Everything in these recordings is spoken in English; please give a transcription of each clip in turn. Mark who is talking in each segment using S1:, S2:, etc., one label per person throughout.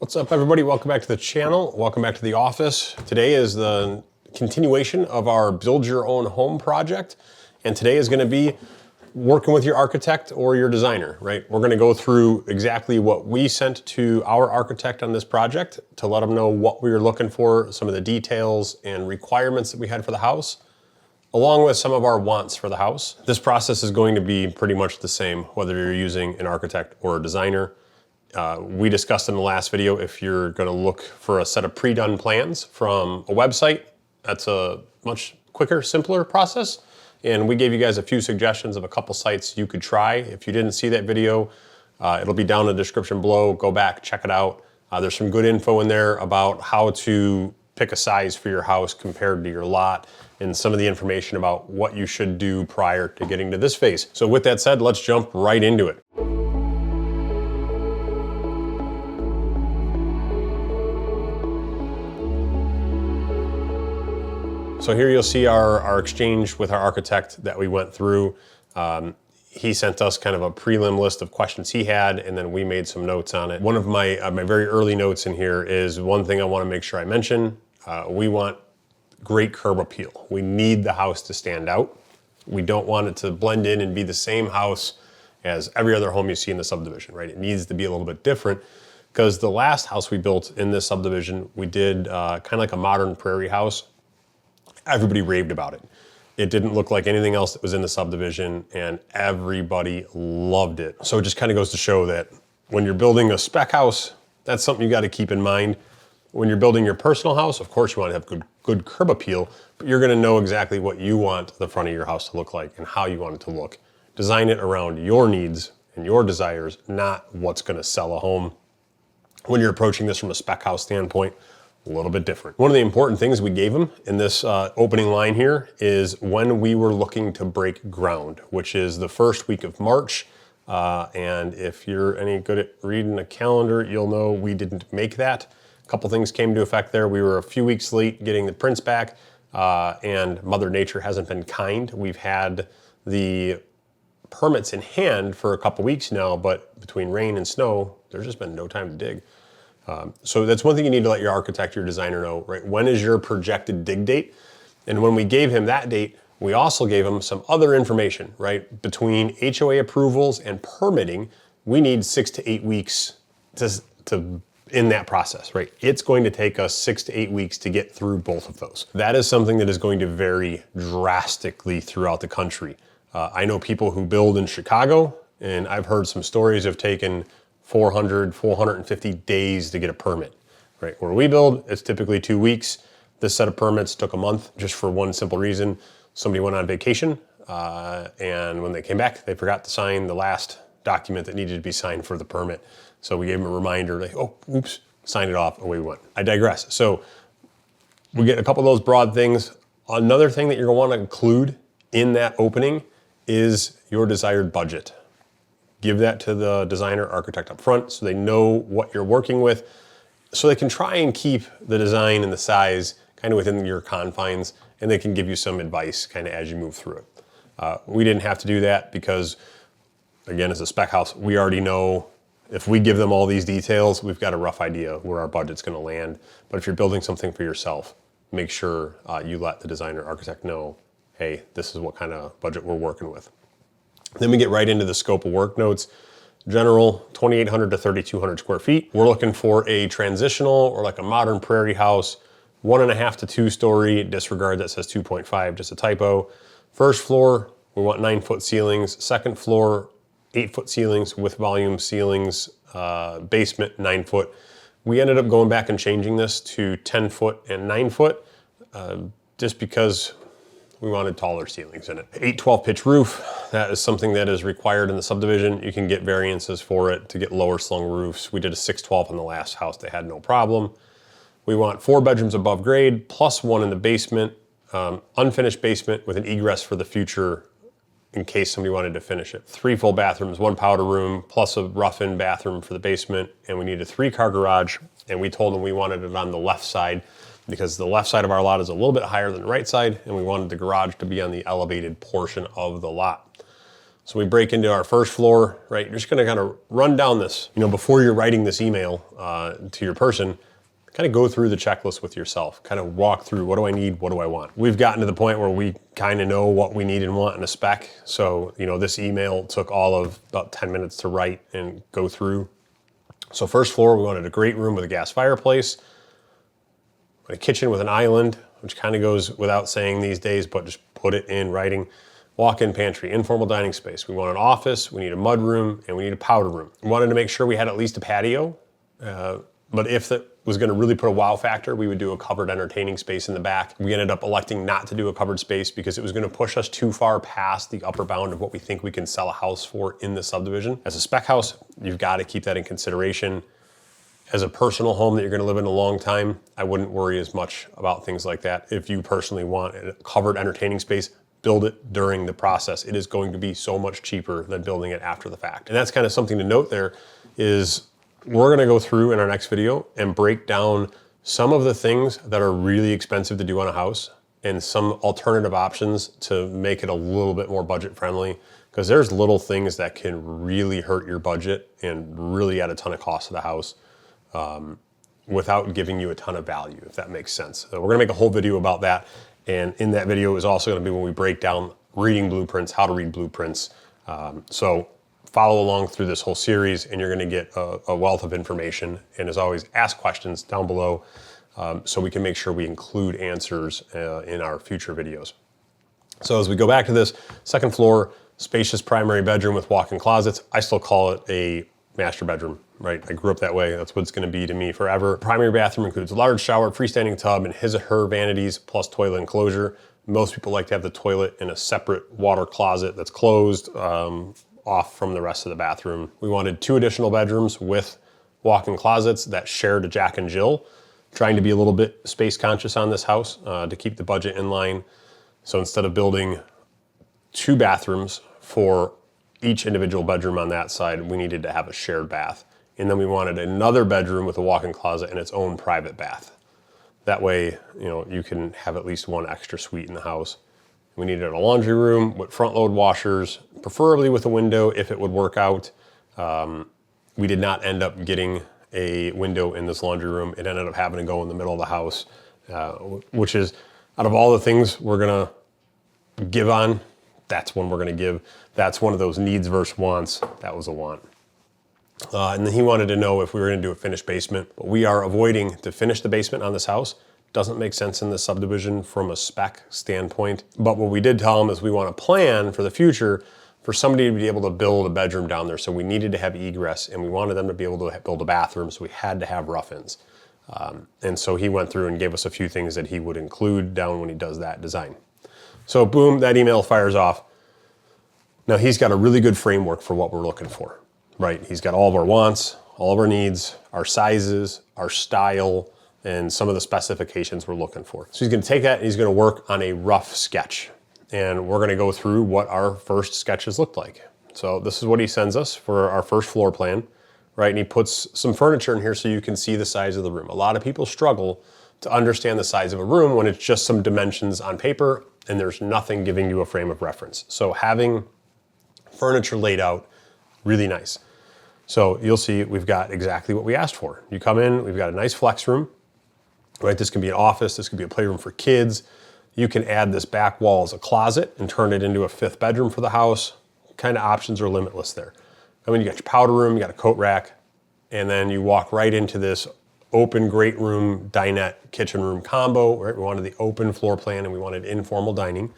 S1: What's up, everybody? Welcome back to the channel. Welcome back to the office. Today is the continuation of our Build Your Own Home project. And today is gonna be working with your architect or your designer, right? We're gonna go through exactly what we sent to our architect on this project to let them know what we were looking for, some of the details and requirements that we had for the house, along with some of our wants for the house. This process is going to be pretty much the same, whether you're using an architect or a designer. We discussed in the last video, if you're gonna look for a set of pre-done plans from a website, that's a much quicker, simpler process. And we gave you guys a few suggestions of a couple sites you could try. If you didn't see that video, it'll be down in the description below. Go back, check it out. There's some good info in there about how to pick a size for your house compared to your lot, and some of the information about what you should do prior to getting to this phase. So with that said, let's jump right into it. So here you'll see our exchange with our architect that we went through. He sent us kind of a prelim list of questions he had, and then we made some notes on it. One of my very early notes in here is one thing I want to make sure I mention. We want great curb appeal. We need the house to stand out. We don't want it to blend in and be the same house as every other home you see in the subdivision, right? It needs to be a little bit different, because the last house we built in this subdivision, we did kind of like a modern prairie house. Everybody raved about it. It didn't look like anything else that was in the subdivision, and everybody loved it. So it just kind of goes to show that when you're building a spec house, that's something you got to keep in mind. When you're building your personal house, of course you want to have good curb appeal, but you're going to know exactly what you want the front of your house to look like and how you want it to look. Design it around your needs and your desires, not what's going to sell a home. When you're approaching this from a spec house standpoint, a little bit different. One of the important things we gave him in this opening line here is when we were looking to break ground, which is the first week of March. And if you're any good at reading a calendar, you'll know we didn't make that. A couple things came into effect there. We were a few weeks late getting the prints back, and Mother Nature hasn't been kind. We've had the permits in hand for a couple weeks now, but between rain and snow, there's just been no time to dig. So that's one thing you need to let your architect, your designer know, right? When is your projected dig date? And when we gave him that date, we also gave him some other information, right? Between HOA approvals and permitting, we need 6 to 8 weeks to in that process, right? It's going to take us 6 to 8 weeks to get through both of those. That is something that is going to vary drastically throughout the country. I know people who build in Chicago, and I've heard some stories of taking 400, 450 days to get a permit, right? Where we build, it's typically 2 weeks. This set of permits took a month, just for one simple reason. Somebody went on vacation, and when they came back, they forgot to sign the last document that needed to be signed for the permit. So we gave them a reminder, like, oh, oops, signed it off, away we went. I digress. So we get a couple of those broad things. Another thing that you're gonna wanna include in that opening is your desired budget. Give that to the designer, architect up front, so they know what you're working with, so they can try and keep the design and the size kind of within your confines, and they can give you some advice kind of as you move through it. We didn't have to do that because, again, as a spec house, we already know if we give them all these details, we've got a rough idea where our budget's gonna land. But if you're building something for yourself, make sure you let the designer, architect know, hey, this is what kind of budget we're working with. Then we get right into the scope of work notes. General, 2,800 to 3,200 square feet. We're looking for a transitional or like a modern prairie house, 1.5 to 2 story, disregard that says 2.5, just a typo. First floor, we want 9-foot ceilings. Second floor, 8-foot ceilings with volume ceilings. Basement, 9-foot. We ended up going back and changing this to 10-foot and 9-foot, just because we wanted taller ceilings in it. 8-12 pitch roof, that is something that is required in the subdivision. You can get variances for it to get lower slung roofs. We did a 6-12 on the last house, they had no problem. We want 4 bedrooms above grade, plus 1 in the basement, unfinished basement with an egress for the future in case somebody wanted to finish it. 3 full bathrooms, 1 powder room, plus a rough-in bathroom for the basement, and we need a 3-car garage, and we told them we wanted it on the left side because the left side of our lot is a little bit higher than the right side, and we wanted the garage to be on the elevated portion of the lot. So we break into our first floor, right? You're just gonna kind of run down this, before you're writing this email to your person, kind of go through the checklist with yourself, kind of walk through, what do I need, what do I want? We've gotten to the point where we kind of know what we need and want in a spec. So, this email took all of about 10 minutes to write and go through. So first floor, we wanted a great room with a gas fireplace, a kitchen with an island, which kind of goes without saying these days, but just put it in writing. Walk-in pantry, informal dining space. We want an office, we need a mud room, and we need a powder room. We wanted to make sure we had at least a patio, but if that was gonna really put a wow factor, we would do a covered entertaining space in the back. We ended up electing not to do a covered space because it was gonna push us too far past the upper bound of what we think we can sell a house for in the subdivision. As a spec house, you've gotta keep that in consideration. As a personal home that you're gonna live in a long time, I wouldn't worry as much about things like that. If you personally want a covered entertaining space, build it during the process. It is going to be so much cheaper than building it after the fact. And that's kind of something to note there is we're gonna go through in our next video and break down some of the things that are really expensive to do on a house and some alternative options to make it a little bit more budget friendly, because there's little things that can really hurt your budget and really add a ton of cost to the house without giving you a ton of value, if that makes sense. So we're gonna make a whole video about that. And in that video is also gonna be when we break down reading blueprints, how to read blueprints. So follow along through this whole series and you're gonna get a wealth of information. And as always, ask questions down below so we can make sure we include answers in our future videos. So as we go back to this, second floor, spacious primary bedroom with walk-in closets. I still call it a master bedroom, right? I grew up that way. That's what it's gonna be to me forever. Primary bathroom includes a large shower, freestanding tub, and his or her vanities, plus toilet enclosure. Most people like to have the toilet in a separate water closet that's closed off from the rest of the bathroom. We wanted 2 additional bedrooms with walk-in closets that shared a Jack and Jill, trying to be a little bit space conscious on this house to keep the budget in line. So instead of building 2 bathrooms for each individual bedroom on that side, we needed to have a shared bath. And then we wanted another bedroom with a walk-in closet and its own private bath. That way, you can have at least one extra suite in the house. We needed a laundry room with front load washers, preferably with a window if it would work out. We did not end up getting a window in this laundry room. It ended up having to go in the middle of the house, which is, out of all the things we're gonna give on, that's one we're gonna give. That's one of those needs versus wants. That was a want. And then he wanted to know if we were gonna do a finished basement. But we are avoiding to finish the basement on this house. Doesn't make sense in this subdivision from a spec standpoint. But what we did tell him is we want to plan for the future for somebody to be able to build a bedroom down there. So we needed to have egress and we wanted them to be able to build a bathroom. So we had to have rough-ins. And so he went through and gave us a few things that he would include down when he does that design. So boom, that email fires off. Now he's got a really good framework for what we're looking for, right? He's got all of our wants, all of our needs, our sizes, our style, and some of the specifications we're looking for. So he's gonna take that and he's gonna work on a rough sketch. And we're gonna go through what our first sketches looked like. So this is what he sends us for our first floor plan, right? And he puts some furniture in here so you can see the size of the room. A lot of people struggle to understand the size of a room when it's just some dimensions on paper and there's nothing giving you a frame of reference. So having furniture laid out, really nice. So you'll see we've got exactly what we asked for. You come in, we've got a nice flex room, right? This can be an office, this could be a playroom for kids. You can add this back wall as a closet and turn it into a 5th bedroom for the house. Kind of options are limitless there. I mean, you got your powder room, you got a coat rack, and then you walk right into this open great room, dinette, kitchen room combo, right? We wanted the open floor plan and we wanted informal dining.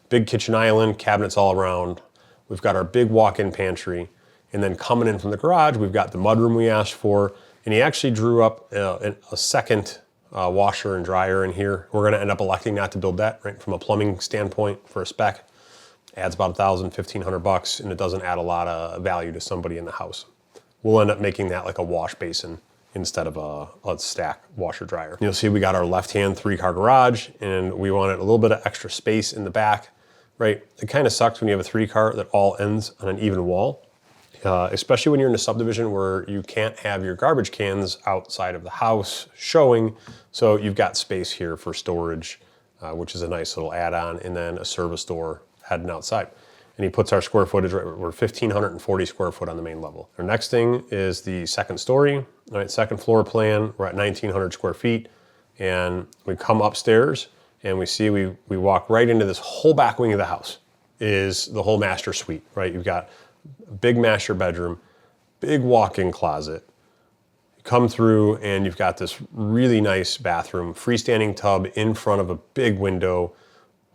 S1: Big kitchen island, cabinets all around. We've got our big walk-in pantry. And then coming in from the garage, we've got the mudroom we asked for. And he actually drew up a second washer and dryer in here. We're gonna end up electing not to build that, right? From a plumbing standpoint for a spec, adds about $1,000, $1,500, and it doesn't add a lot of value to somebody in the house. We'll end up making that like a wash basin instead of a stack washer dryer. You'll see we got our left-hand 3-car garage and we wanted a little bit of extra space in the back, right? It kind of sucks when you have a 3-car that all ends on an even wall. Especially when you're in a subdivision where you can't have your garbage cans outside of the house showing. So you've got space here for storage, which is a nice little add-on, and then a service door heading outside. and he puts our square footage right, we're 1,540 square foot on the main level. Our next thing is the second story, all right, second floor plan, we're at 1,900 square feet, and we come upstairs and we see we walk right into this whole back wing of the house is the whole master suite, right? You've got a big master bedroom, big walk-in closet. You come through and you've got this really nice bathroom, freestanding tub in front of a big window,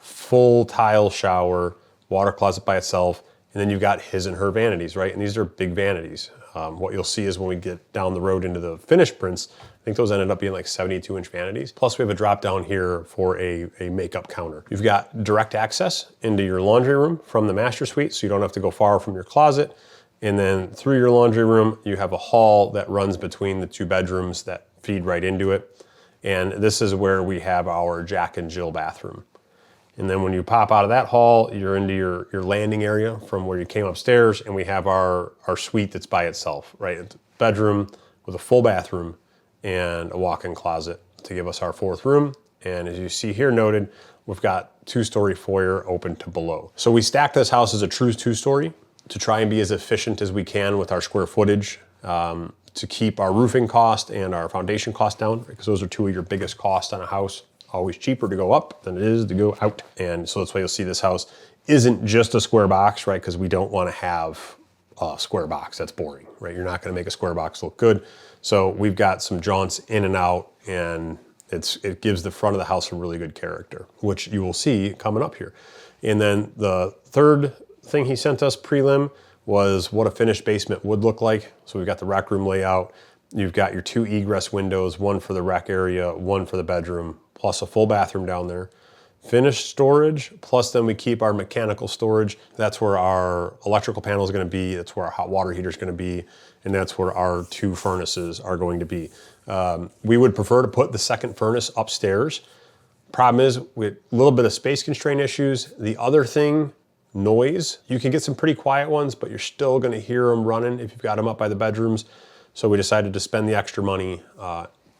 S1: full tile shower, water closet by itself, and then you've got his and her vanities, right? And these are big vanities. What you'll see is when we get down the road into the finished prints, I think those ended up being like 72-inch vanities. Plus we have a drop down here for a makeup counter. You've got direct access into your laundry room from the master suite, so you don't have to go far from your closet. And then through your laundry room, you have a hall that runs between the two bedrooms that feed right into it. And this is where we have our Jack and Jill bathroom. And then when you pop out of that hall, you're into your landing area from where you came upstairs, and we have our suite that's by itself, right? It's a bedroom with a full bathroom and a walk-in closet to give us our fourth room. And as you see here noted, we've got 2-story foyer open to below. So we stacked this house as a true 2-story to try and be as efficient as we can with our square footage, to keep our roofing cost and our foundation cost down, because those are two of your biggest costs on a house. Always cheaper to go up than it is to go out. And so that's why you'll see this house isn't just a square box, right? Because we don't want to have a square box. That's boring, right? You're not going to make a square box look good. So we've got some jaunts in and out, and it gives the front of the house a really good character, which you will see coming up here. And then the third thing he sent us prelim was what a finished basement would look like. So we've got the rec room layout. You've got your 2 egress windows, one for the rec area, one for the bedroom, plus a full bathroom down there. Finished storage, plus then we keep our mechanical storage. That's where our electrical panel is going to be. That's where our hot water heater is going to be. And that's where our 2 furnaces are going to be. We would prefer to put the second furnace upstairs. Problem is, with a little bit of space constraint issues. The other thing, noise. You can get some pretty quiet ones, but you're still going to hear them running if you've got them up by the bedrooms. So we decided to spend the extra money,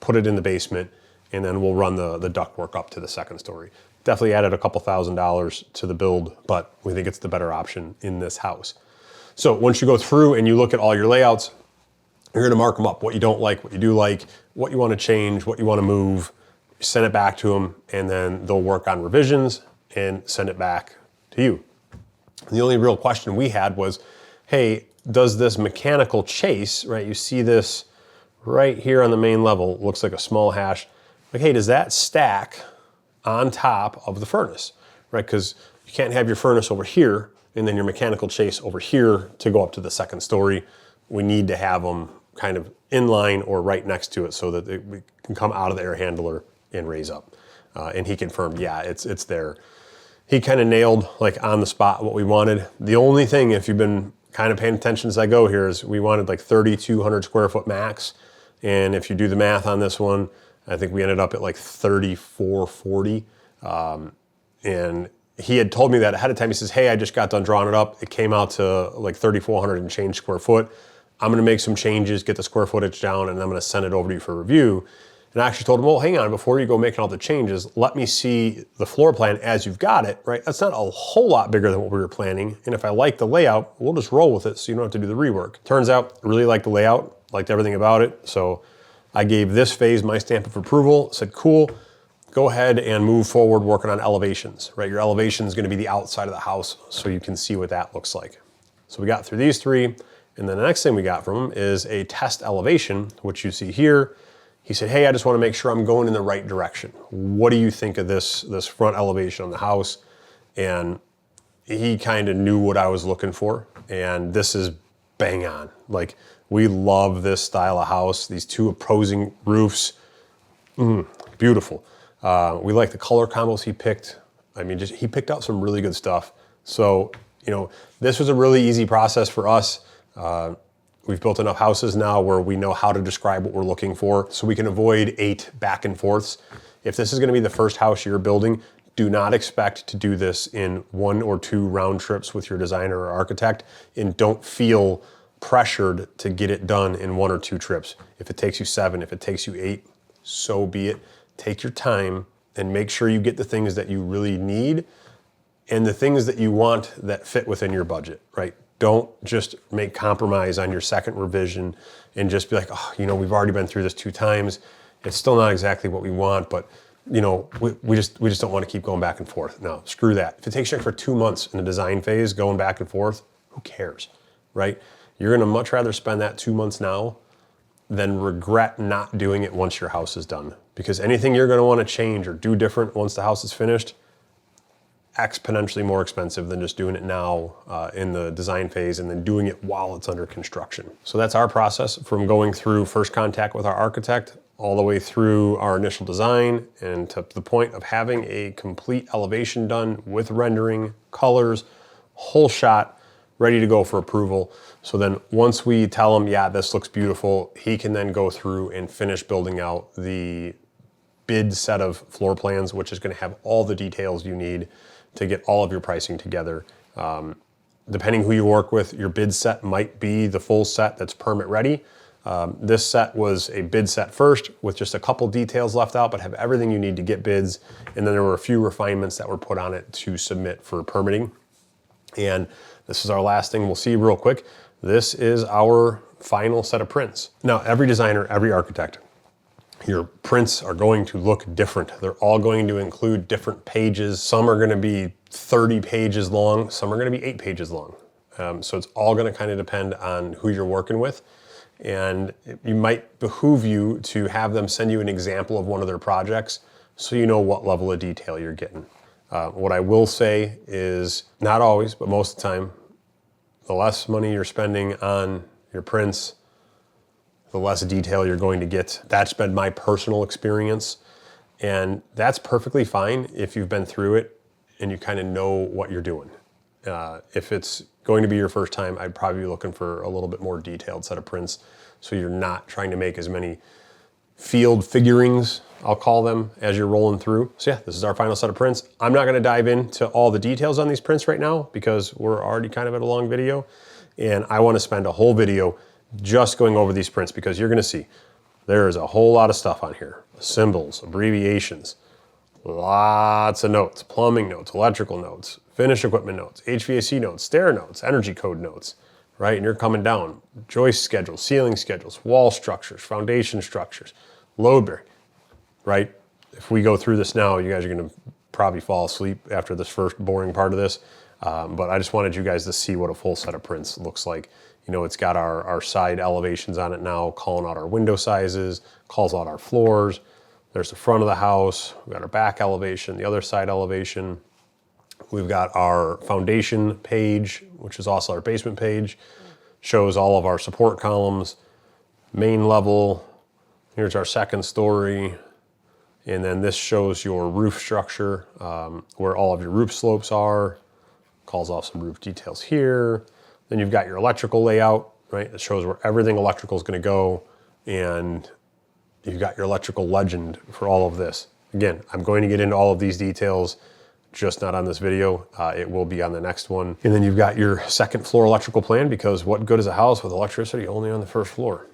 S1: put it in the basement, and then we'll run the ductwork up to the second story. Definitely added a couple $1,000s to the build, but we think it's the better option in this house. So once you go through and you look at all your layouts, you're gonna mark them up, what you don't like, what you do like, what you wanna change, what you wanna move, send it back to them, and then they'll work on revisions and send it back to you. The only real question we had was, hey, does this mechanical chase, right? You see this right here on the main level, looks like a small hash. Like, hey, does that stack on top of the furnace, right? Because you can't have your furnace over here and then your mechanical chase over here to go up to the second story. We need to have them kind of in line or right next to it so that we can come out of the air handler and raise up. And he confirmed, yeah, it's there. He kind of nailed, like on the spot, what we wanted. The only thing, if you've been kind of paying attention as I go here, is we wanted like 3,200 square foot max. And if you do the math on this one, I think we ended up at like 3,440. And he had told me that ahead of time. He says, hey, I just got done drawing it up. It came out to like 3,400 and change square foot. I'm gonna make some changes, get the square footage down, and I'm gonna send it over to you for review. And I actually told him, well, hang on, before you go making all the changes, let me see the floor plan as you've got it, right? That's not a whole lot bigger than what we were planning. And if I like the layout, we'll just roll with it so you don't have to do the rework. Turns out, I really liked the layout, liked everything about it. So I gave this phase my stamp of approval, said, cool, go ahead and move forward working on elevations, right? Your elevation is gonna be the outside of the house so you can see what that looks like. So we got through these 3, and then the next thing we got from him is a test elevation, which you see here. He said, hey, I just wanna make sure I'm going in the right direction. What do you think of this front elevation on the house? And he kind of knew what I was looking for, and this is bang on. Like, we love this style of house, these 2 opposing roofs, beautiful. We like the color combos he picked. I mean, he picked out some really good stuff. So, this was a really easy process for us. We've built enough houses now where we know how to describe what we're looking for, so we can avoid 8 back and forths. If this is gonna be the first house you're building, do not expect to do this in 1 or 2 round trips with your designer or architect, and don't feel pressured to get it done in 1 or 2 trips. If it takes you 7, if it takes you 8, so be it. Take your time and make sure you get the things that you really need and the things that you want that fit within your budget, right? Don't just make compromise on your second revision and just be like, oh, you know, we've already been through this 2 times. It's still not exactly what we want, but you know, we just don't want to keep going back and forth. No, screw that. If it takes you for 2 months in the design phase going back and forth, who cares, right? You're gonna much rather spend that 2 months now than regret not doing it once your house is done. Because anything you're gonna want to change or do different once the house is finished, exponentially more expensive than just doing it now in the design phase and then doing it while it's under construction. So that's our process from going through first contact with our architect all the way through our initial design and to the point of having a complete elevation done with rendering, colors, whole shot, ready to go for approval. So then once we tell him, yeah, this looks beautiful, he can then go through and finish building out the bid set of floor plans, which is going to have all the details you need to get all of your pricing together. Depending who you work with, your bid set might be the full set that's permit ready. This set was a bid set first with just a couple details left out, but have everything you need to get bids. And then there were a few refinements that were put on it to submit for permitting. And this is our last thing we'll see real quick. This is our final set of prints. Now, every designer, every architect, your prints are going to look different. They're all going to include different pages. Some are going to be 30 pages long. Some are going to be 8 pages long. So it's all going to kind of depend on who you're working with. And it might behoove you to have them send you an example of one of their projects so you know what level of detail you're getting. What I will say is, not always, but most of the time, the less money you're spending on your prints, the less detail you're going to get. That's been my personal experience. And that's perfectly fine if you've been through it and you kind of know what you're doing. If it's going to be your first time, I'd probably be looking for a little bit more detailed set of prints so you're not trying to make as many field figurings, I'll call them, as you're rolling through. So yeah, this is our final set of prints. I'm not gonna dive into all the details on these prints right now because we're already kind of at a long video, and I wanna spend a whole video just going over these prints because you're gonna see there is a whole lot of stuff on here. Symbols, abbreviations, lots of notes, plumbing notes, electrical notes, finished equipment notes, HVAC notes, stair notes, energy code notes, right? And you're coming down, joist schedules, ceiling schedules, wall structures, foundation structures, load bearing, right? If we go through this now, you guys are gonna probably fall asleep after this first boring part of this. But I just wanted you guys to see what a full set of prints looks like. You know, it's got our side elevations on it now, calling out our window sizes, calls out our floors. There's the front of the house. We've got our back elevation, the other side elevation. We've got our foundation page, which is also our basement page. Shows all of our support columns, main level. Here's our second story. And then this shows your roof structure, where all of your roof slopes are. Calls off some roof details here. Then you've got your electrical layout, right? It shows where everything electrical is going to go. And you've got your electrical legend for all of this. Again, I'm going to get into all of these details, just not on this video. It will be on the next one. And then you've got your second floor electrical plan, because what good is a house with electricity only on the first floor?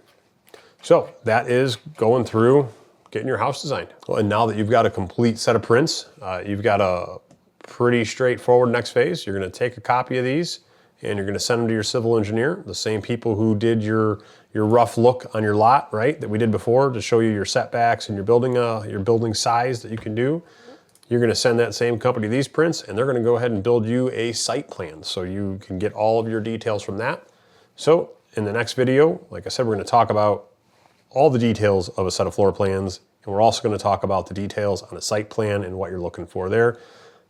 S1: So that is going through getting your house designed. Well, and now that you've got a complete set of prints, you've got a pretty straightforward next phase. You're gonna take a copy of these and you're gonna send them to your civil engineer, the same people who did your rough look on your lot, right, that we did before to show you your setbacks and your building size that you can do. You're gonna send that same company these prints, and they're gonna go ahead and build you a site plan so you can get all of your details from that. So in the next video, like I said, we're gonna talk about all the details of a set of floor plans, and we're also gonna talk about the details on a site plan and what you're looking for there.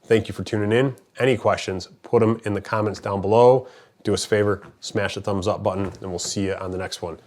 S1: Thank you for tuning in. Any questions, put them in the comments down below. Do us a favor, smash the thumbs up button, and we'll see you on the next one.